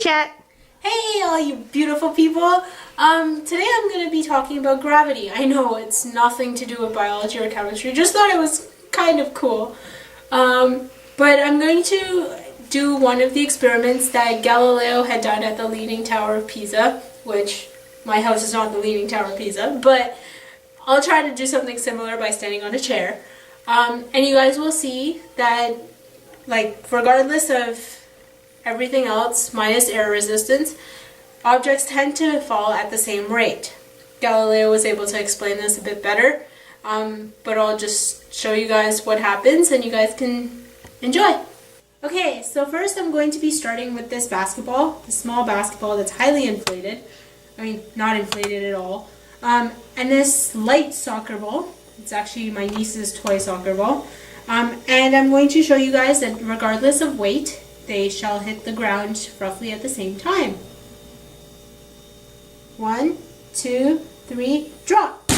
Chat. Hey all you beautiful people. Today I'm going to be talking about gravity. I know it's nothing to do with biology or chemistry, just thought it was kind of cool. But I'm going to do one of the experiments that Galileo had done at the Leaning Tower of Pisa, which my house is not the Leaning Tower of Pisa, but I'll try to do something similar by standing on a chair. And you guys will see that, like, regardless of everything else, minus air resistance, objects tend to fall at the same rate. Galileo was able to explain this a bit better, but I'll just show you guys what happens and you guys can enjoy. Okay, so first I'm going to be starting with this basketball, the small basketball that's highly inflated. I mean, not inflated at all. And this light soccer ball, it's actually my niece's toy soccer ball. And I'm going to show you guys that regardless of weight, they shall hit the ground roughly at the same time. 1, 2, 3, drop!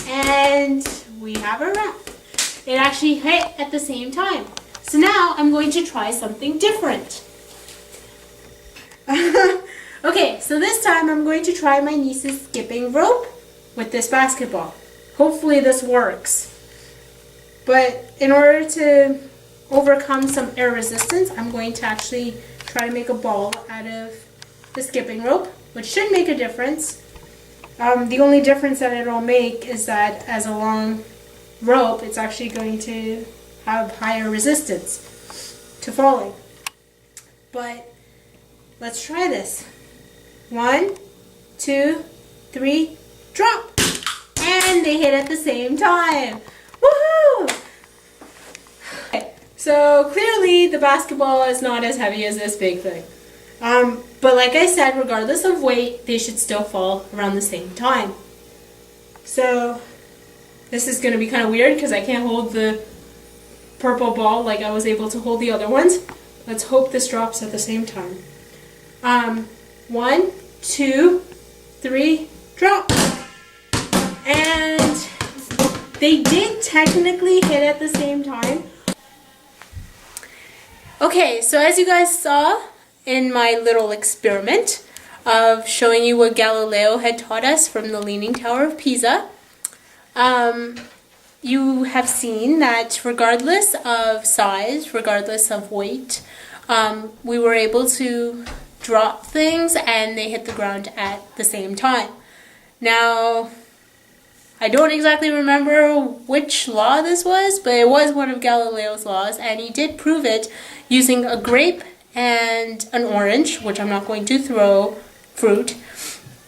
And we have a wrap. It actually hit at the same time. So now I'm going to try something different. Okay, so this time I'm going to try my niece's skipping rope with this basketball. Hopefully this works. But in order to overcome some air resistance, I'm going to actually try to make a ball out of the skipping rope, which should make a difference. The only difference that it'll make is that as a long rope, it's actually going to have higher resistance to falling. But let's try this. 1, 2, 3, drop! And they hit at the same time. Woohoo! So clearly the basketball is not as heavy as this big thing. But like I said, regardless of weight, they should still fall around the same time. So this is going to be kind of weird because I can't hold the purple ball like I was able to hold the other ones. Let's hope this drops at the same time. 1, 2, 3, drop! And they did technically hit at the same time. Okay, so as you guys saw in my little experiment of showing you what Galileo had taught us from the Leaning Tower of Pisa, you have seen that regardless of size, regardless of weight, we were able to drop things and they hit the ground at the same time. Now, I don't exactly remember which law this was, but it was one of Galileo's laws, and he did prove it using a grape and an orange, which I'm not going to throw fruit,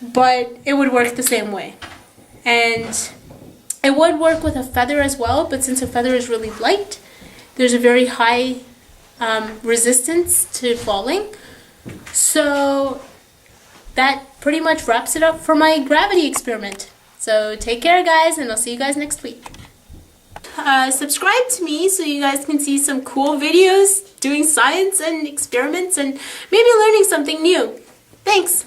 but it would work the same way. And it would work with a feather as well, but since a feather is really light, there's a very high resistance to falling. So that pretty much wraps it up for my gravity experiment. So take care guys, and I'll see you guys next week. Subscribe to me so you guys can see some cool videos doing science and experiments and maybe learning something new. Thanks!